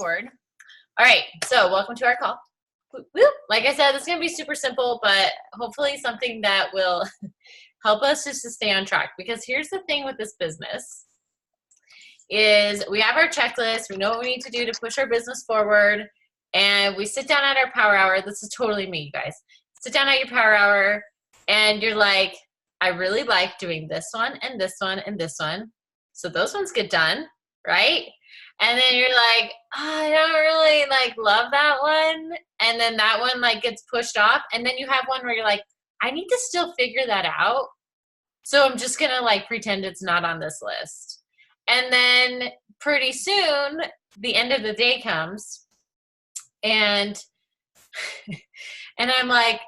record. All right, so welcome to our call. Woo. Like I said, it's going to be super simple, but hopefully something that will help us just to stay on track. Because here's the thing with this business is we have our checklist. We know what we need to do to push our business forward. And we sit down at our power hour. This is totally me, you guys. Sit down at your power hour and you're like, I really like doing this one and this one and this one. So those ones get done, right? And then you're like, oh, I don't really love that one. And then that one gets pushed off. And then you have one where you're like, I need to still figure that out. So I'm just going to pretend it's not on this list. And then pretty soon the end of the day comes and I'm like,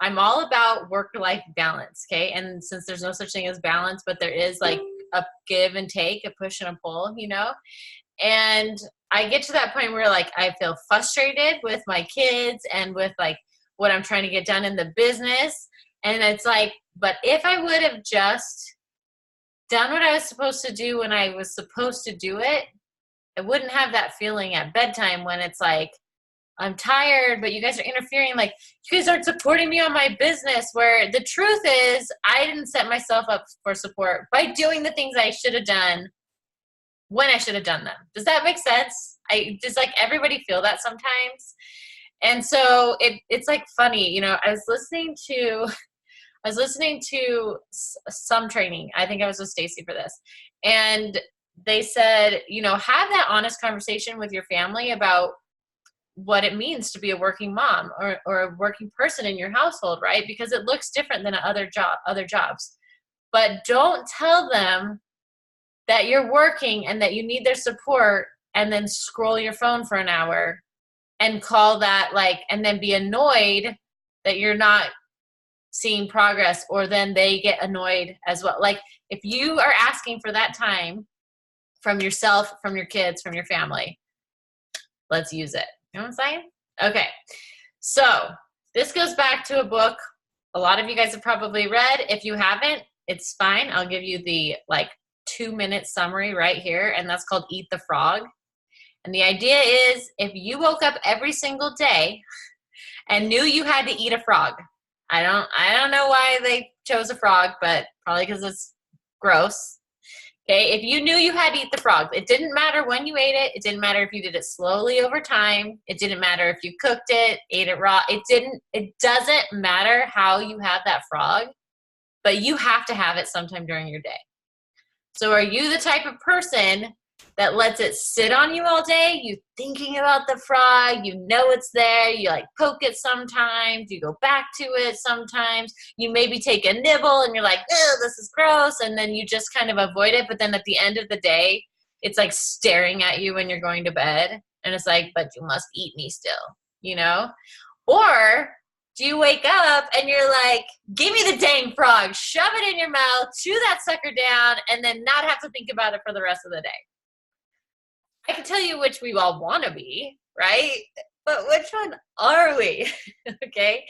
I'm all about work-life balance. Okay. And since there's no such thing as balance, but there is a give and take, a push and a pull, And I get to that point where I feel frustrated with my kids and with what I'm trying to get done in the business. And it's but if I would have just done what I was supposed to do when I was supposed to do it, I wouldn't have that feeling at bedtime when it's I'm tired, but you guys are interfering. You guys aren't supporting me on my business, where the truth is I didn't set myself up for support by doing the things I should have done when I should have done them. Does that make sense? Does everybody feel that sometimes? And so it's funny, I was listening to some training. I think I was with Stacy for this. And they said, have that honest conversation with your family about what it means to be a working mom or a working person in your household, right? Because it looks different than other jobs. But don't tell them that you're working and that you need their support and then scroll your phone for an hour and call that and then be annoyed that you're not seeing progress, or then they get annoyed as well. If you are asking for that time from yourself, from your kids, from your family, let's use it. You know what I'm saying? Okay. So this goes back to a book a lot of you guys have probably read. If you haven't, it's fine. I'll give you the 2-minute summary right here, and that's called Eat the Frog. And the idea is if you woke up every single day and knew you had to eat a frog, I don't know why they chose a frog, but probably because it's gross. Okay, if you knew you had to eat the frog, it didn't matter when you ate it. It didn't matter if you did it slowly over time. It didn't matter if you cooked it, ate it raw. It doesn't matter how you have that frog, but you have to have it sometime during your day. So are you the type of person that lets it sit on you all day? You thinking about the frog, it's there, you poke it sometimes, you go back to it sometimes, you maybe take a nibble and you're like, oh, this is gross, and then you just kind of avoid it, but then at the end of the day, it's staring at you when you're going to bed, and it's but you must eat me still, Or do you wake up and you're give me the dang frog, shove it in your mouth, chew that sucker down, and then not have to think about it for the rest of the day? I can tell you which we all want to be, right? But which one are we? Okay.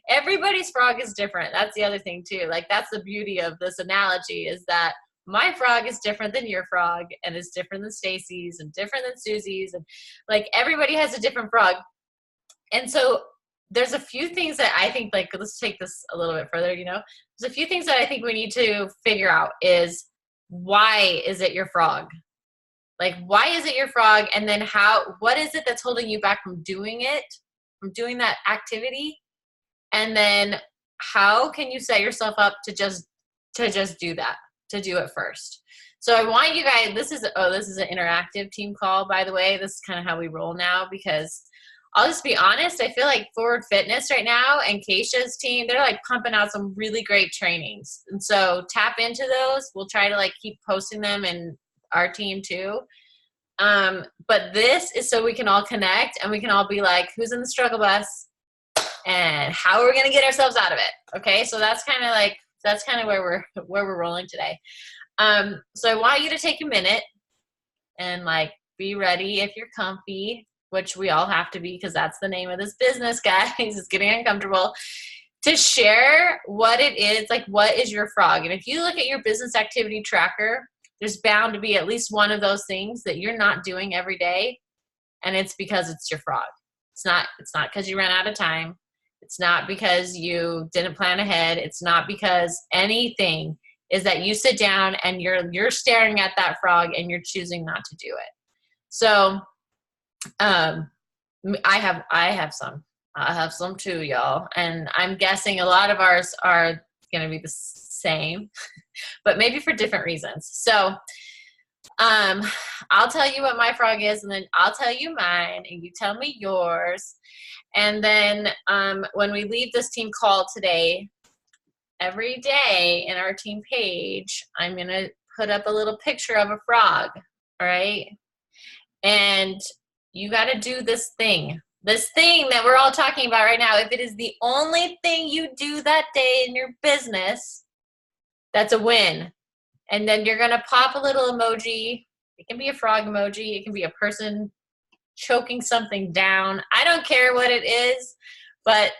Everybody's frog is different. That's the other thing too. That's the beauty of this analogy, is that my frog is different than your frog, and is different than Stacy's, and different than Susie's, and everybody has a different frog. And so there's a few things that I think let's take this a little bit further, there's a few things that I think we need to figure out is, why is it your frog? Why is it your frog? And then what is it that's holding you back from doing it, from doing that activity? And then how can you set yourself up to just do that, to do it first? So I want you guys, this is an interactive team call, by the way. This is kind of how we roll now, because I'll just be honest. I feel Forward Fitness right now and Keisha's team, they're pumping out some really great trainings. And so tap into those. We'll try to keep posting them in our team too. But this is so we can all connect and we can all be who's in the struggle bus and how we're going to get ourselves out of it. Okay. So that's kind of where we're rolling today. So I want you to take a minute and be ready if you're comfy, which we all have to be, because that's the name of this business, guys. It's getting uncomfortable, to share what it is, what is your frog? And if you look at your business activity tracker, there's bound to be at least one of those things that you're not doing every day and it's because it's your frog. It's not because you ran out of time. It's not because you didn't plan ahead. It's not because anything. Is that you sit down and you're staring at that frog and you're choosing not to do it. So I have some too, y'all, and I'm guessing a lot of ours are going to be the same, but maybe for different reasons. So I'll tell you what my frog is, and then I'll tell you mine, and you tell me yours. And then when we leave this team call today, every day in our team page, I'm going to put up a little picture of a frog, all right? And you got to do this thing that we're all talking about right now. If it is the only thing you do that day in your business, that's a win. And then you're going to pop a little emoji. It can be a frog emoji. It can be a person choking something down. I don't care what it is, but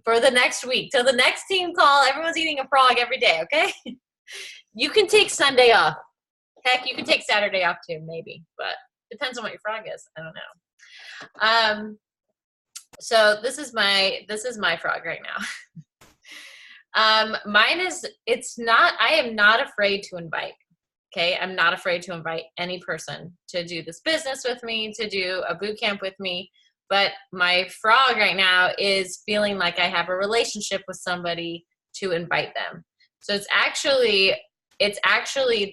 for the next week, till the next team call, everyone's eating a frog every day, okay? You can take Sunday off. Heck, you can take Saturday off too, maybe, but depends on what your frog is. I don't know. So this is my frog right now. Mine is, I am not afraid to invite. Okay. I'm not afraid to invite any person to do this business with me, to do a boot camp with me. But my frog right now is feeling like I have a relationship with somebody to invite them. So it's actually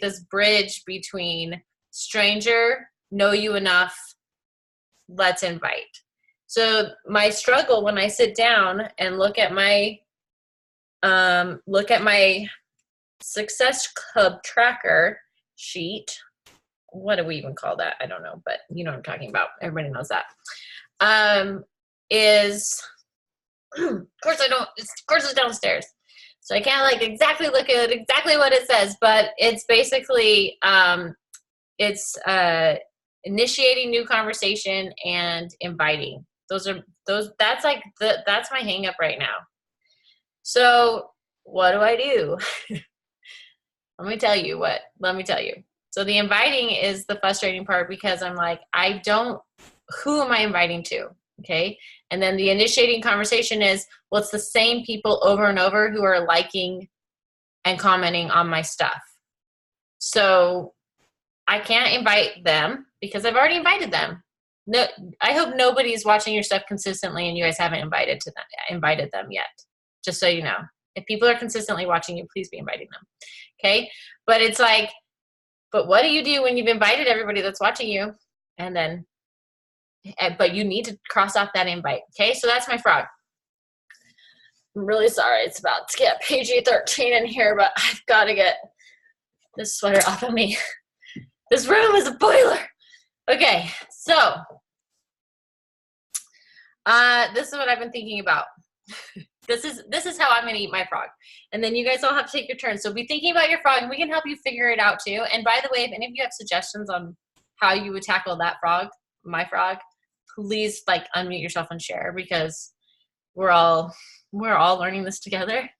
this bridge between stranger, know you enough, let's invite. So my struggle when I sit down and look at my Success Club tracker sheet. What do we even call that? I don't know, but you know what I'm talking about. Everybody knows that. Is of course it's downstairs, so I can't like exactly look at exactly what it says, but it's basically it's initiating new conversation and inviting. That's my hang up right now. So what do I do? Let me tell you. So the inviting is the frustrating part, because I'm like, who am I inviting to? Okay. And then the initiating conversation is, well, it's the same people over and over who are liking and commenting on my stuff. So I can't invite them because I've already invited them. No, I hope nobody's watching your stuff consistently and you guys haven't invited them yet. Just so you know, if people are consistently watching you, please be inviting them. Okay. But it's like, but what do you do when you've invited everybody that's watching you? And then, but you need to cross off that invite. Okay. So that's my frog. I'm really sorry. It's about to get PG-13 in here, but I've got to get this sweater off of me. This room is a boiler. Okay. So, this is what I've been thinking about. This is how I'm going to eat my frog. And then you guys all have to take your turn. So be thinking about your frog, and we can help you figure it out too. And by the way, if any of you have suggestions on how you would tackle that frog, my frog, please like unmute yourself and share, because we're all learning this together.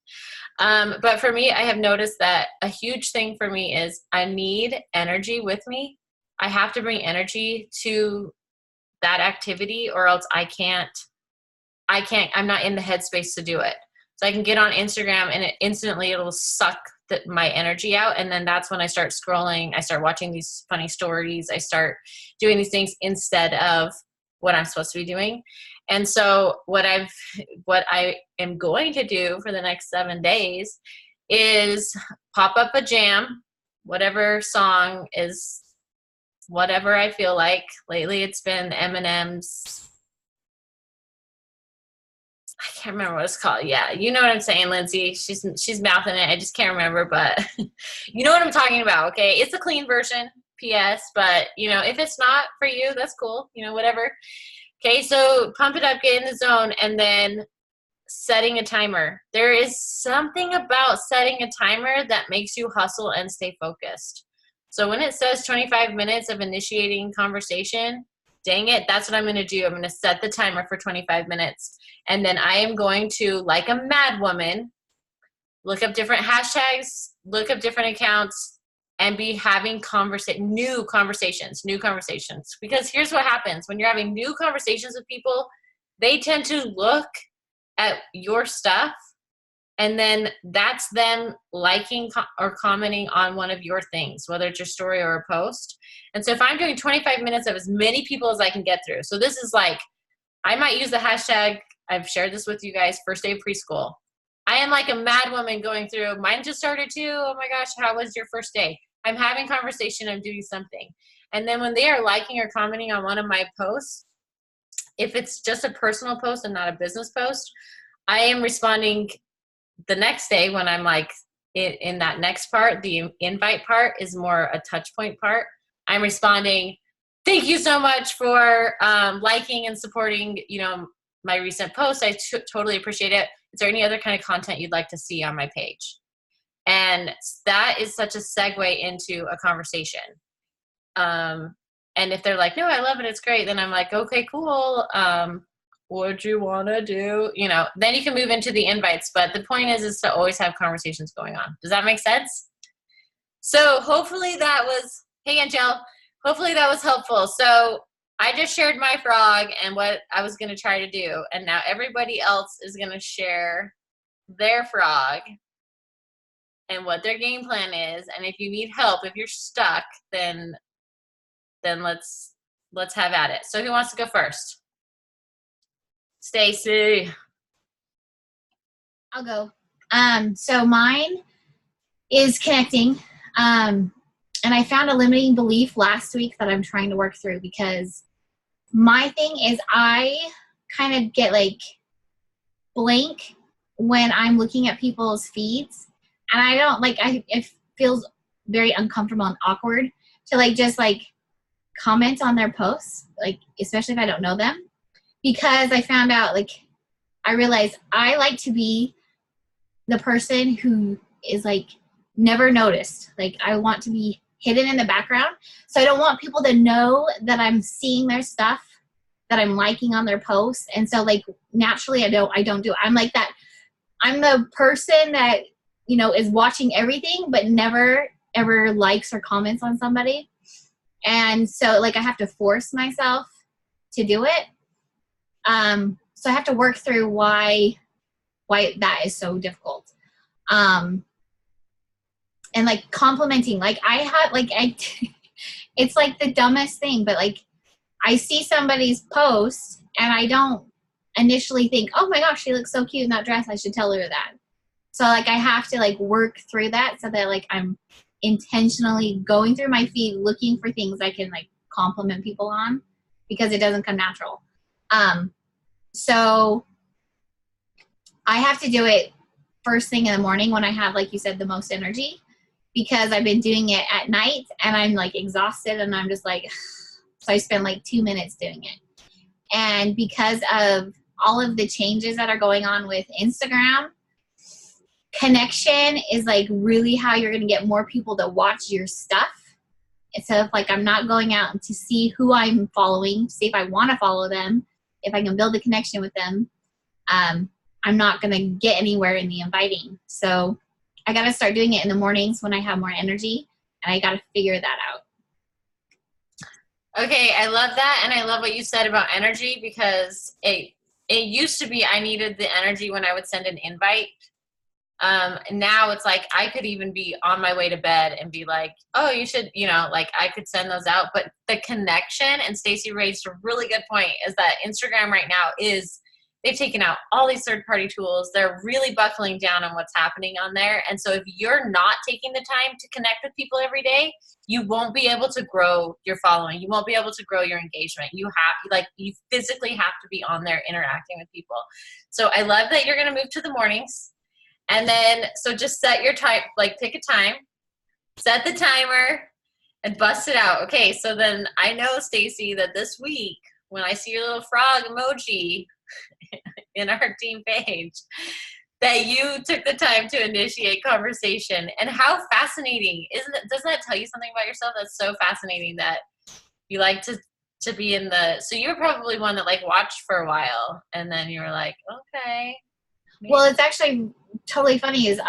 But for me, I have noticed that a huge thing for me is I need energy with me. I have to bring energy to that activity, or else I'm not in the headspace to do it. So I can get on Instagram and it'll suck my energy out. And then that's when I start scrolling. I start watching these funny stories. I start doing these things instead of what I'm supposed to be doing. And so what I am going to do for the next 7 days is pop up a jam, whatever song is, whatever I feel like. Lately it's been Eminem's, I can't remember what it's called. Yeah, you know what I'm saying, Lindsay. She's mouthing it. I just can't remember, but you know what I'm talking about, okay? It's a clean version, PS, but, if it's not for you, that's cool, whatever. Okay, so pump it up, get in the zone, and then setting a timer. There is something about setting a timer that makes you hustle and stay focused. So when it says 25 minutes of initiating conversation, dang it, that's what I'm going to do. I'm going to set the timer for 25 minutes. And then I am going to, like a mad woman, look up different hashtags, look up different accounts, and be having new conversations. Because here's what happens when you're having new conversations with people, they tend to look at your stuff, and then that's them liking or commenting on one of your things, whether it's your story or a post. And so if I'm doing 25 minutes of as many people as I can get through, so this is like, I might use the hashtag, I've shared this with you guys, first day of preschool. I am like a mad woman going through, mine just started too, oh my gosh, how was your first day? I'm having conversation, I'm doing something. And then when they are liking or commenting on one of my posts, if it's just a personal post and not a business post, I am responding the next day when I'm like in that next part. The invite part is more a touch point part. I'm responding, thank you so much for liking and supporting, my recent post. I totally appreciate it. Is there any other kind of content you'd like to see on my page? And that is such a segue into a conversation. And if they're like, no, I love it, it's great, then I'm like, okay, cool. What do you want to do? Then you can move into the invites. But the point is to always have conversations going on. Does that make sense? So hopefully that was, hey, Angel, hopefully that was helpful. So I just shared my frog and what I was going to try to do. And now everybody else is going to share their frog and what their game plan is. And if you need help, if you're stuck, then let's have at it. So who wants to go first? Stacy. I'll go. So mine is connecting. And I found a limiting belief last week that I'm trying to work through, because my thing is I kind of get like blank when I'm looking at people's feeds, and I don't like, it feels very uncomfortable and awkward to like just like comment on their posts, like especially if I don't know them, because I found out, like, I realized I like to be the person who is like never noticed. Like I want to be hidden in the background. So I don't want people to know that I'm seeing their stuff, that I'm liking on their posts. And so like naturally I don't do it. I'm like that. I'm the person that, is watching everything, but never ever likes or comments on somebody. And so like I have to force myself to do it. So I have to work through why that is so difficult. And like complimenting, like it's like the dumbest thing, but like I see somebody's post and I don't initially think, oh my gosh, she looks so cute in that dress, I should tell her that. So like I have to like work through that so that like I'm intentionally going through my feed looking for things I can like compliment people on, because it doesn't come natural. So I have to do it first thing in the morning when I have, like you said, the most energy, because I've been doing it at night and I'm like exhausted and I'm just like, so I spend like 2 minutes doing it. And because of all of the changes that are going on with Instagram, connection is like really how you're going to get more people to watch your stuff. So if like I'm not going out to see who I'm following, see if I want to follow them, if I can build a connection with them, I'm not going to get anywhere in the inviting. So I got to start doing it in the mornings when I have more energy, and I got to figure that out. Okay, I love that, and I love what you said about energy, because it used to be I needed the energy when I would send an invite. Now it's like I could even be on my way to bed and be like, oh, you should, like I could send those out. But the connection, and Stacy raised a really good point, is that Instagram right now they've taken out all these third-party tools. They're really buckling down on what's happening on there. And so if you're not taking the time to connect with people every day, you won't be able to grow your following. You won't be able to grow your engagement. You physically have to be on there interacting with people. So I love that you're going to move to the mornings. And then, so just set your time, like pick a time, set the timer, and bust it out. Okay, so then I know, Stacy, that this week, when I see your little frog emoji in our team page, that you took the time to initiate conversation. And how fascinating, doesn't that tell you something about yourself? That's so fascinating that you like to be in so you were probably one that like watched for a while, and then you were like, okay. Maybe. Well, it's actually totally funny is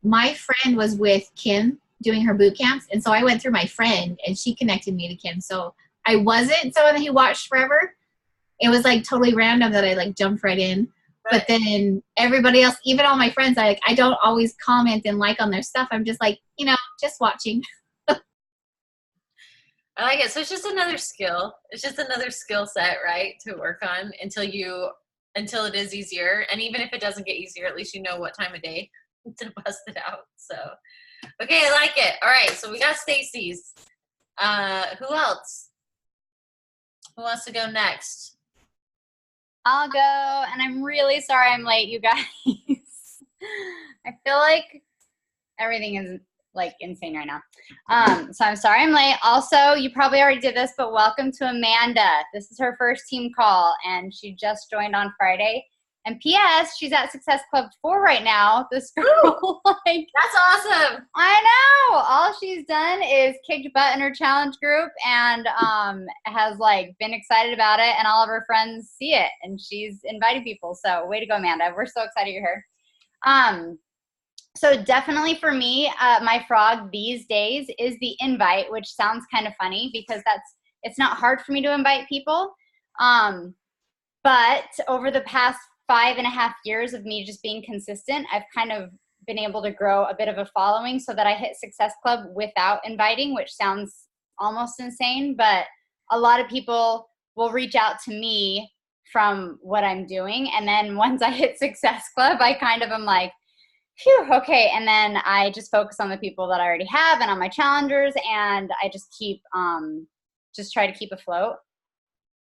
my friend was with Kim doing her boot camps. And so I went through my friend and she connected me to Kim. So I wasn't someone who watched forever. It was like totally random that I like jumped right in. But then everybody else, even all my friends, I don't always comment and like on their stuff. I'm just like, just watching. I like it. So it's just another skill. It's just another skill set, right, to work on until it is easier. And even if it doesn't get easier, at least you know what time of day to bust it out. So, okay, I like it. All right, so we got Stacy's. Who else? Who wants to go next? I'll go, and I'm really sorry I'm late, you guys. I feel like everything is like insane right now. So I'm sorry I'm late. Also, you probably already did this, but welcome to Amanda. This is her first team call, and she just joined on Friday. And P.S., she's at Success Club 4 right now. This girl, that's awesome. I know. All she's done is kicked butt in her challenge group and has been excited about it, and all of her friends see it, and she's inviting people. So way to go, Amanda. We're so excited you're here. So definitely for me, my frog these days is the invite, which sounds kind of funny because it's not hard for me to invite people. But over the past 5.5 years of me just being consistent, I've kind of been able to grow a bit of a following so that I hit Success Club without inviting, which sounds almost insane, but a lot of people will reach out to me from what I'm doing. And then once I hit Success Club, I kind of am like, phew, okay. And then I just focus on the people that I already have and on my challengers, and I just keep, just try to keep afloat.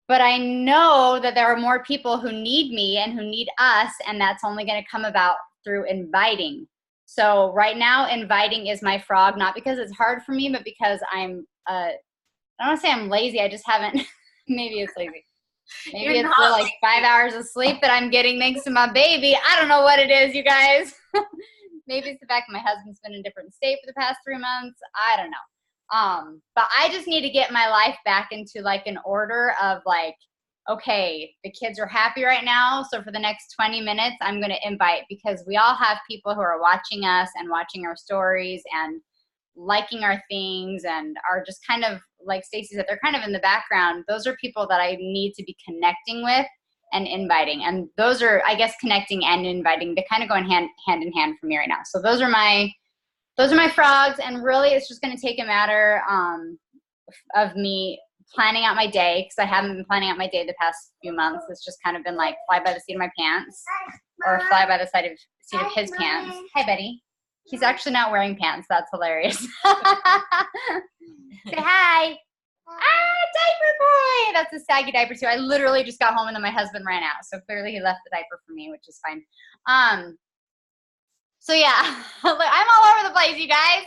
But I know that there are more people who need me and who need us, and that's only going to come about through inviting. So right now, inviting is my frog, not because it's hard for me, but because I don't want to say I'm lazy. I just haven't, maybe it's lazy. Maybe it's the 5 hours of sleep that I'm getting thanks to my baby. I don't know what it is, you guys. Maybe it's the fact that my husband's been in a different state for the past 3 months. I don't know. But I just need to get my life back into an order of okay, the kids are happy right now. So for the next 20 minutes, I'm going to invite, because we all have people who are watching us and watching our stories and liking our things and are just kind of, like Stacy said, they're kind of in the background. Those are people that I need to be connecting with and inviting. And those are, I guess, connecting and inviting. They kind of go hand in hand for me right now. So those are my frogs, and really it's just going to take a matter of me planning out my day, because I haven't been planning out my day the past few months. It's just kind of been fly by the seat of my pants, or fly by the seat of his pants. Hi, Betty. He's actually not wearing pants. That's hilarious. Say hi. Diaper boy. That's a saggy diaper too. I literally just got home and then my husband ran out. So clearly he left the diaper for me, which is fine. So yeah, I'm all over the place, you guys.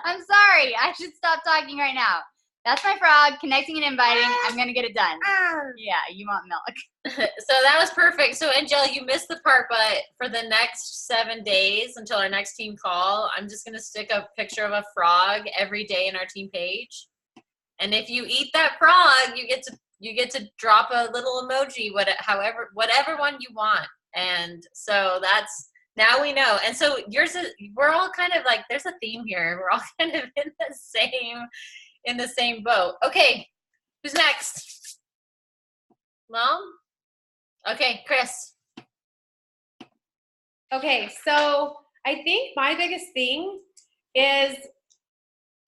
I'm sorry. I should stop talking right now. That's my frog, connecting and inviting. I'm going to get it done. Yeah, you want milk. So that was perfect. So Angela, you missed the part, but for the next 7 days until our next team call, I'm just going to stick a picture of a frog every day in our team page. And if you eat that frog, you get to drop a little emoji, whatever one you want. And so that's, now we know. And so we're all kind of there's a theme here. We're all kind of in the same boat. Okay, who's next? Mom? Okay, Chris. Okay, so I think my biggest thing is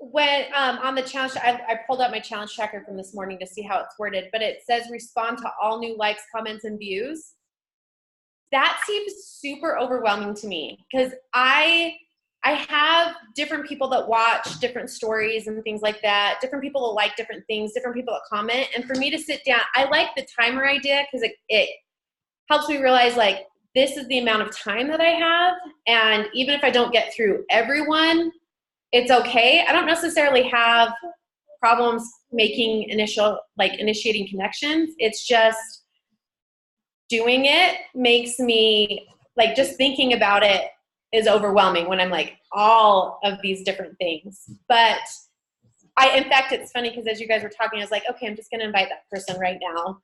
when on the challenge, I pulled up my challenge tracker from this morning to see how it's worded, but it says respond to all new likes, comments, and views. That seems super overwhelming to me, because I have different people that watch different stories and things like that, different people that like different things, different people that comment, and for me to sit down, I like the timer idea because it helps me realize this is the amount of time that I have, and even if I don't get through everyone, it's okay. I don't necessarily have problems initiating connections. It's just doing it makes me just thinking about it is overwhelming when I'm all of these different things. But in fact, it's funny because as you guys were talking, I was okay, I'm just going to invite that person right now,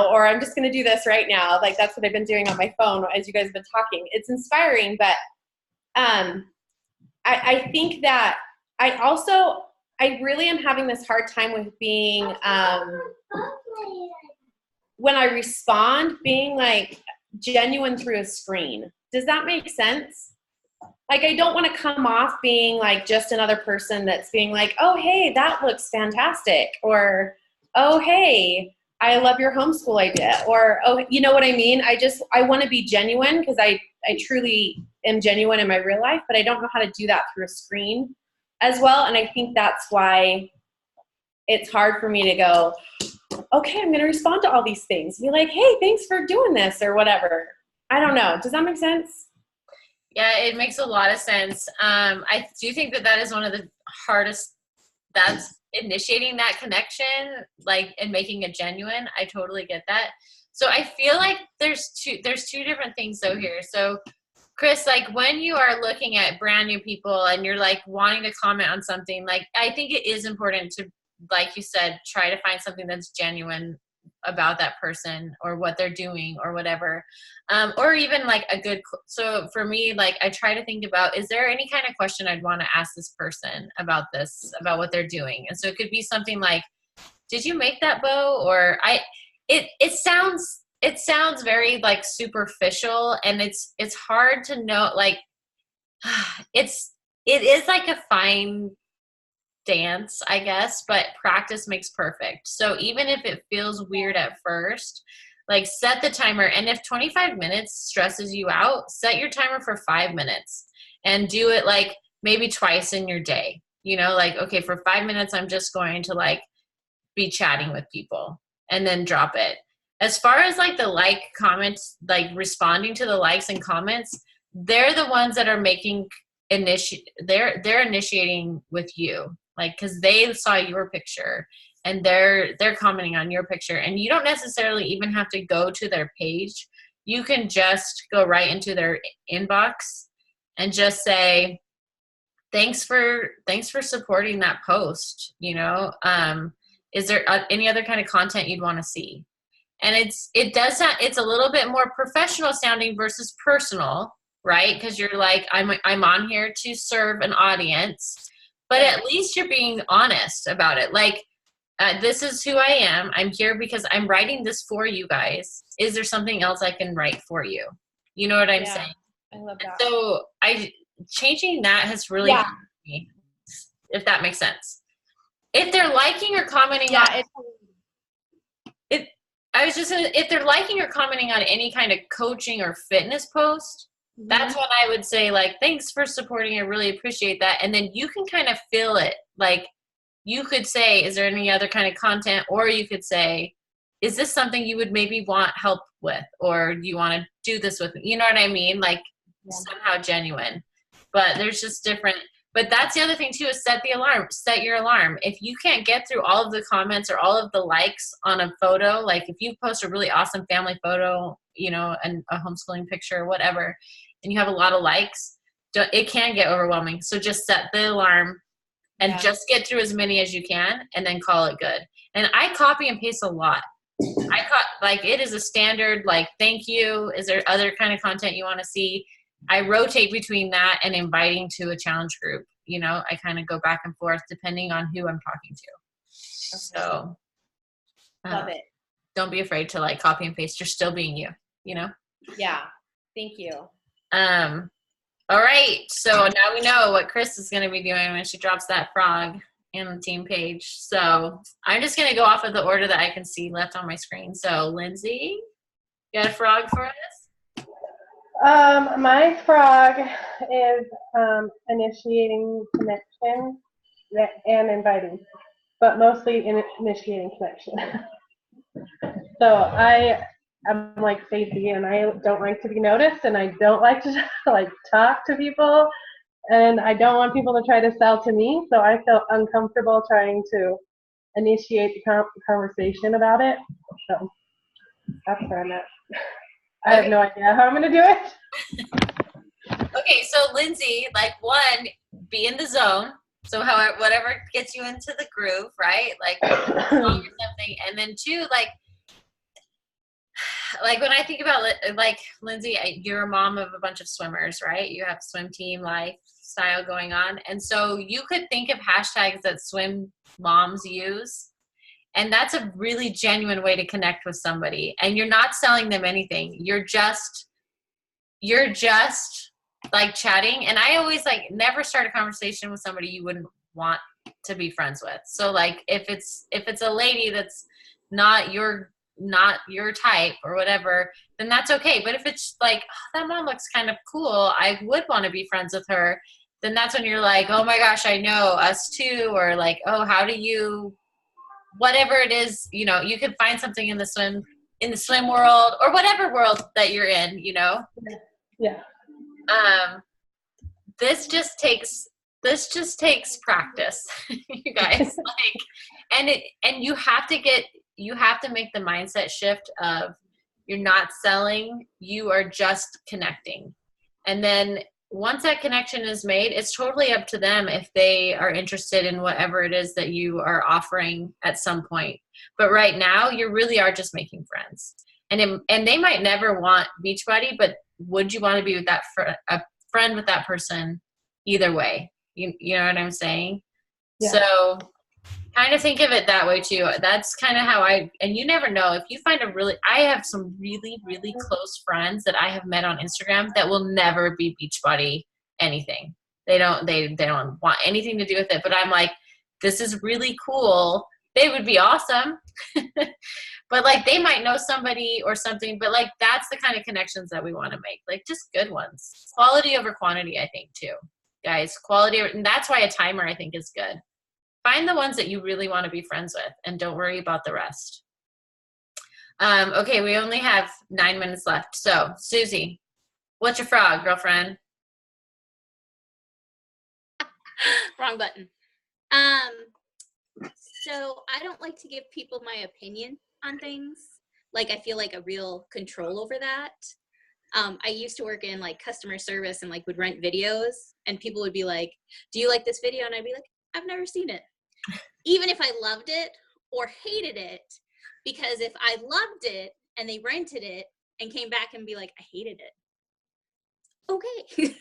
or I'm just going to do this right now. That's what I've been doing on my phone as you guys have been talking. It's inspiring, but I think that I really am having this hard time with being, when I respond, being like genuine through a screen. Does that make sense? Like, I don't want to come off being like just another person that's being like, oh, hey, that looks fantastic. Or, oh, hey, I love your homeschool idea. Or, oh, you know what I mean? I want to be genuine because I truly am genuine in my real life, but I don't know how to do that through a screen as well. And I think that's why it's hard for me to go, okay, I'm going to respond to all these things. Be like, hey, thanks for doing this or whatever. I don't know. Does that make sense? Yeah, it makes a lot of sense. I do think that is one of the hardest, that's initiating that connection, like, and making it genuine. I totally get that. So I feel like there's two different things though here. So Chris, like when you are looking at brand new people and you're like wanting to comment on something, like I think it is important to, like you said, try to find something that's genuine about that person or what they're doing or whatever, or even like so for me, like I try to think about, is there any kind of question I'd want to ask this person about what they're doing? And so it could be something like, did you make that bow? Or it sounds very like superficial, and it's hard to know, like it is like a fine dance, I guess, but practice makes perfect. So even if it feels weird at first, like set the timer. And if 25 minutes stresses you out, set your timer for 5 minutes and do it like maybe twice in your day. You know, like, okay, for 5 minutes, I'm just going to like be chatting with people, and then drop it. As far as like the like comments, like responding to the likes and comments, they're the ones that are making they're initiating with you. Like, cause they saw your picture and they're commenting on your picture, and you don't necessarily even have to go to their page. You can just go right into their inbox and just say, thanks for supporting that post. You know, is there any other kind of content you'd want to see? And it's a little bit more professional sounding versus personal, right? Because you're like, I'm on here to serve an audience, but at least you're being honest about it. Like, this is who I am. I'm here because I'm writing this for you guys. Is there something else I can write for you? You know what I'm saying? I love that. And so changing that has really helped me, if that makes sense. If they're liking or commenting on it, if they're liking or commenting on any kind of coaching or fitness post, that's when I would say, like, thanks for supporting. I really appreciate that. And then you can kind of feel it. Like, you could say, is there any other kind of content? Or you could say, is this something you would maybe want help with? Or do you want to do this with me? You know what I mean? Like, somehow genuine. But there's just different. But that's the other thing, too, is set your alarm. If you can't get through all of the comments or all of the likes on a photo, like if you post a really awesome family photo, you know, and a homeschooling picture or whatever, and you have a lot of likes, it can get overwhelming. So just set the alarm and just get through as many as you can, and then call it good. And I copy and paste a lot. Like, it is a standard, like, thank you. Is there other kind of content you want to see? I rotate between that and inviting to a challenge group. You know, I kind of go back and forth depending on who I'm talking to. So love it. Don't be afraid to like copy and paste. You're still being you, you know? Yeah. Thank you. All right. So now we know what Chris is going to be doing when she drops that frog in the team page. So I'm just going to go off of the order that I can see left on my screen. So Lindsay, you got a frog for us? My frog is initiating connection and inviting, but mostly initiating connection. So I'm like Stacey, and I don't like to be noticed, and I don't like to like talk to people, and I don't want people to try to sell to me. So I feel uncomfortable trying to initiate the conversation about it. So that's where I'm at. I have no idea how I'm going to do it. Okay, so Lindsay, like, one, be in the zone. So whatever gets you into the groove, right? Like, song or something. And then two, like when I think about, like, Lindsay, you're a mom of a bunch of swimmers, right? You have swim team life. style going on. And so you could think of hashtags that swim moms use. And that's a really genuine way to connect with somebody. And you're not selling them anything. You're just like chatting. And I always like never start a conversation with somebody you wouldn't want to be friends with. So like if it's a lady that's not your type or whatever, then that's okay. But if it's like, oh, that mom looks kind of cool, I would want to be friends with her, then that's when you're like, oh my gosh, I know, us too. Or like, oh, how do you, whatever it is, you know, you could find something in the swim world or whatever world that you're in, you know? Yeah. This just takes practice, you guys. Like, and you have to make the mindset shift of you're not selling, you are just connecting. And then once that connection is made, it's totally up to them if they are interested in whatever it is that you are offering at some point. But right now, you really are just making friends. And they might never want Beachbody, but would you want to be with a friend with that person either way? You know what I'm saying? Yeah. So kind of think of it that way too. That's kind of how and you never know if you find I have some really, really close friends that I have met on Instagram that will never be Beachbody anything. They don't want anything to do with it, but I'm like, this is really cool. They would be awesome. But like they might know somebody or something, but like that's the kind of connections that we want to make. Like just good ones. Quality over quantity, I think too. Guys, and that's why a timer I think is good. Find the ones that you really want to be friends with and don't worry about the rest. Okay, we only have 9 minutes left. So, Susie, what's your frog, girlfriend? Wrong button. So I don't like to give people my opinion on things. Like I feel like a real control over that. I used to work in like customer service and like would rent videos and people would be like, do you like this video? And I'd be like, I've never seen it. Even if I loved it or hated it, because if I loved it and they rented it and came back and be like, I hated it. Okay.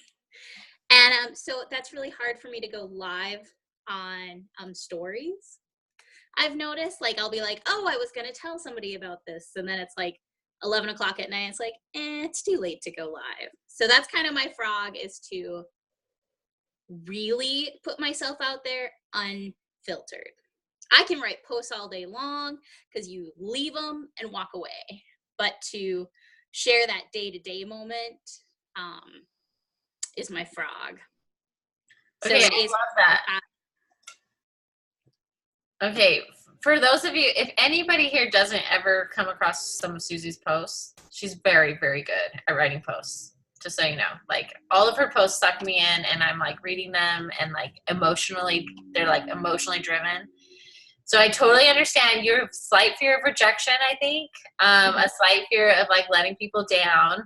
And so that's really hard for me to go live on stories. I've noticed, like, I'll be like, oh, I was going to tell somebody about this. And then it's like 11 o'clock at night. It's like, it's too late to go live. So that's kind of my frog, is to really put myself out there unfiltered. I can write posts all day long because you leave them and walk away. But to share that day-to-day moment is my frog. So okay, I love that. Okay, for those of you, if anybody here doesn't ever come across some of Susie's posts, she's very, very good at writing posts, just so you know. Like, all of her posts suck me in, and I'm, like, reading them, and, like, they're, like, emotionally driven. So I totally understand your slight fear of rejection, I think, a slight fear of, like, letting people down.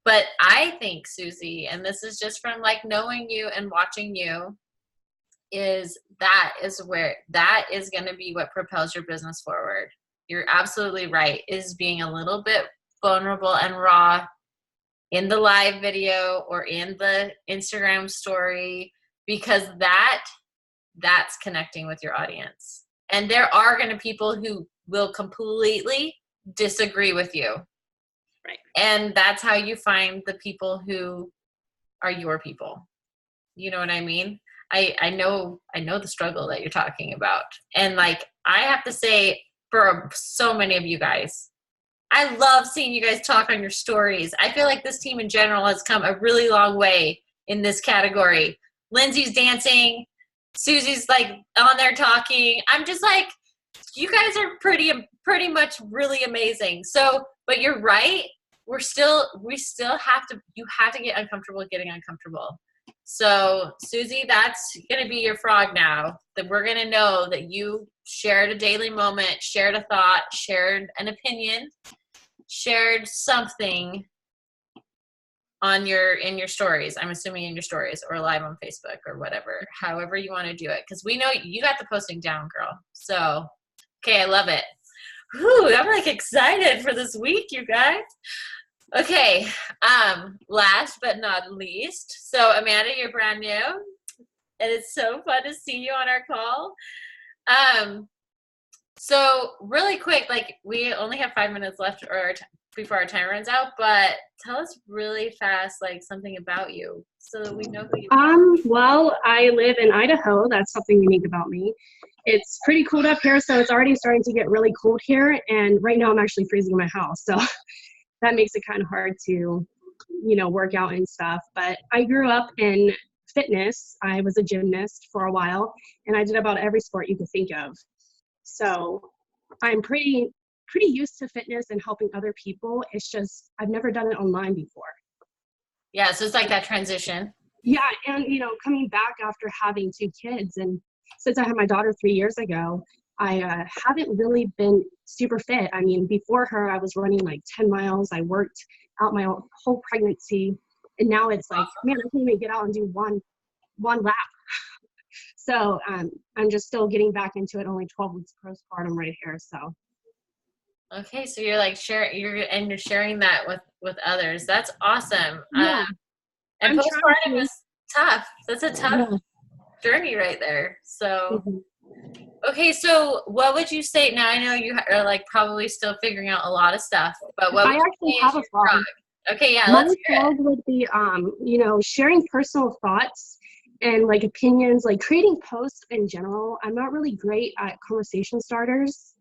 But I think, Susie, and this is just from, like, knowing you and watching you, that is going to be what propels your business forward. You're absolutely right, is being a little bit vulnerable and raw in the live video or in the Instagram story, because that's connecting with your audience. And there are going to be people who will completely disagree with you. Right. And that's how you find the people who are your people. You know what I mean? I know the struggle that you're talking about. And like, I have to say, for so many of you guys, I love seeing you guys talk on your stories. I feel like this team in general has come a really long way in this category. Lindsay's dancing. Susie's like on there talking. I'm just like, you guys are pretty much really amazing. So, but you're right. We still have to, you have to get uncomfortable getting uncomfortable. So, Susie, that's going to be your frog now, that we're going to know that you shared a daily moment, shared a thought, shared an opinion, shared something in your stories. I'm assuming in your stories or live on Facebook or whatever, however you want to do it. Because we know you got the posting down, girl. So, okay, I love it. Whew, I'm like excited for this week, you guys. Okay. Last but not least. So Amanda, you're brand new, and it's so fun to see you on our call. So really quick, like we only have 5 minutes left before our time runs out, but tell us really fast, like something about you so that we know who you are. Well, I live in Idaho. That's something unique about me. It's pretty cold up here, so it's already starting to get really cold here. And right now I'm actually freezing in my house. So that makes it kind of hard to, work out and stuff. But I grew up in fitness. I was a gymnast for a while, and I did about every sport you could think of. So I'm pretty used to fitness and helping other people. It's just I've never done it online before. Yeah, so it's like that transition. Yeah, and coming back after having 2 kids, and since I had my daughter 3 years ago, I haven't really been super fit. I mean, before her, I was running like 10 miles. I worked out my whole pregnancy, and now it's like, man, I can't even get out and do one lap. So I'm just still getting back into it. Only 12 weeks postpartum right here. So. Okay, so you're like you're sharing that with others. That's awesome. Yeah. And postpartum is tough. That's a tough journey right there. So, okay, so what would you say? Now I know you are like probably still figuring out a lot of stuff, but what would I actually you say have is a frog. Okay, yeah, My let's hear frog it. would be, sharing personal thoughts and like opinions, like creating posts in general. I'm not really great at conversation starters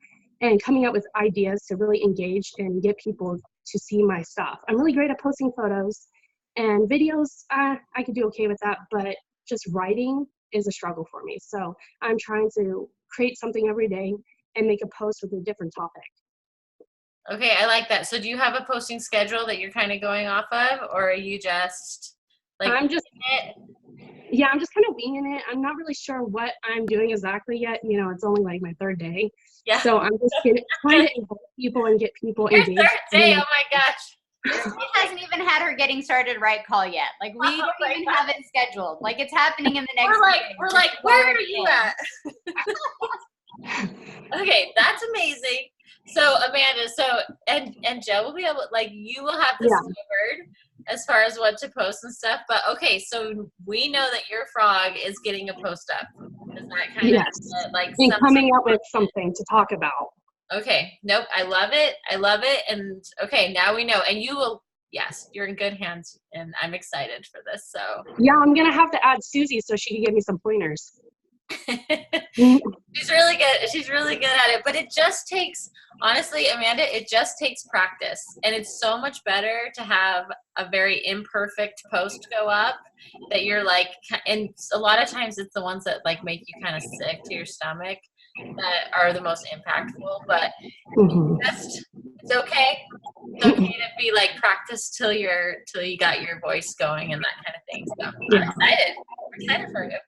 and coming up with ideas to really engage and get people to see my stuff. I'm really great at posting photos and videos. I could do okay with that, but just writing is a struggle for me. So I'm trying to create something every day and make a post with a different topic. Okay, I like that. So do you have a posting schedule that you're kind of going off of, or are you just like I'm just it? Yeah, I'm just kind of winging it. I'm not really sure what I'm doing exactly yet. It's only like my 3rd day. Yeah. So I'm just trying to involve people and get people Your engaged. 3rd day, oh my gosh. She hasn't even had her getting started right call yet. Like we don't even have it scheduled. Like it's happening in the next. We're like, where are you at? Okay, that's amazing. So Amanda, and Joe will be able, like, you will have this covered as far as what to post and stuff. But okay, so we know that your frog is getting a post up. Is that kind of like and coming up with something to talk about? Okay, nope, I love it. And okay, now we know. And you will, yes, you're in good hands, and I'm excited for this. So yeah, I'm gonna have to add Susie so she can give me some pointers. She's really good. She's really good at it. But it just takes, honestly, Amanda, it just takes practice. And it's so much better to have a very imperfect post go up that you're like, and a lot of times it's the ones that like make you kind of sick to your stomach that are the most impactful. But it's okay. It's okay to be like practice till you got your voice going and that kind of thing. So I'm excited. I'm excited for you.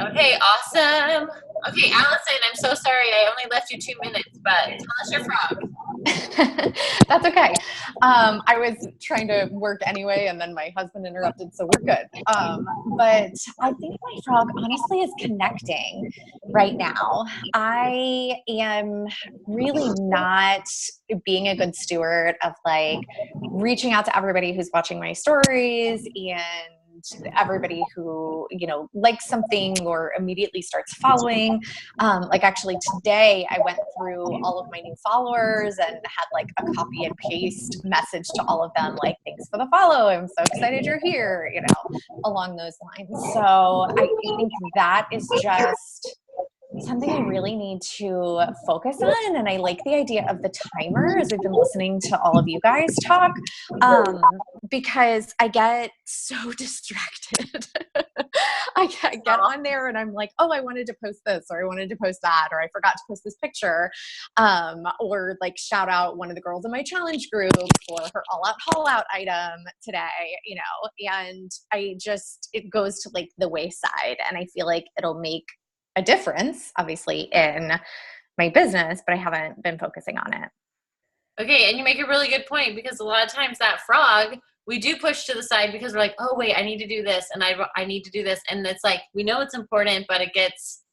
Okay, awesome. Okay, Allison, I'm so sorry I only left you 2 minutes, but tell us your frog. That's okay. I was trying to work anyway, and then my husband interrupted, so we're good. But I think my frog honestly is connecting right now. I am really not being a good steward of like reaching out to everybody who's watching my stories and everybody who likes something or immediately starts following. Like actually today I went through all of my new followers and had like a copy and paste message to all of them like, thanks for the follow, I'm so excited you're here, along those lines. So I think that is just something I really need to focus on. And I like the idea of the timer as I've been listening to all of you guys talk, because I get so distracted. I get on there and I'm like, oh, I wanted to post this, or I wanted to post that, or I forgot to post this picture, or like shout out one of the girls in my challenge group for her all out haul out item today, and it goes to like the wayside, and I feel like it'll make a difference, obviously, in my business, but I haven't been focusing on it. Okay, and you make a really good point, because a lot of times that frog, we do push to the side because we're like, oh, wait, I need to do this, and I need to do this. And it's like, we know it's important, but it gets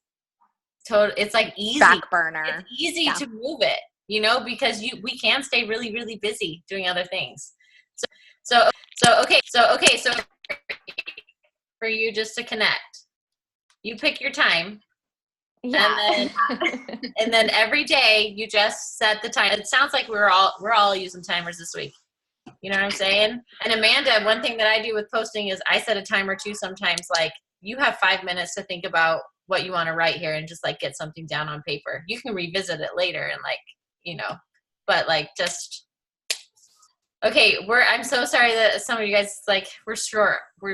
it's like easy. Back burner. It's easy to move it. you know, because we can stay really, really busy doing other things. So okay, for you just to connect, you pick your time. Yeah. And then every day you just set the time. It sounds like we're all using timers this week. You know what I'm saying? And Amanda, one thing that I do with posting is I set a timer too sometimes. Like, you have 5 minutes to think about what you want to write here and just like get something down on paper. You can revisit it later and like, you know, but like just, okay, I'm so sorry that some of you guys like we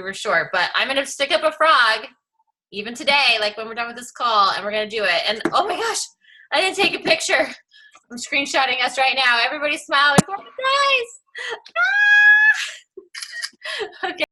were short, but I'm going to stick up a frog even today, like when we're done with this call, and we're going to do it. And oh my gosh, I didn't take a picture. I'm screenshotting us right now. Everybody smile before you guys. Ah! Okay.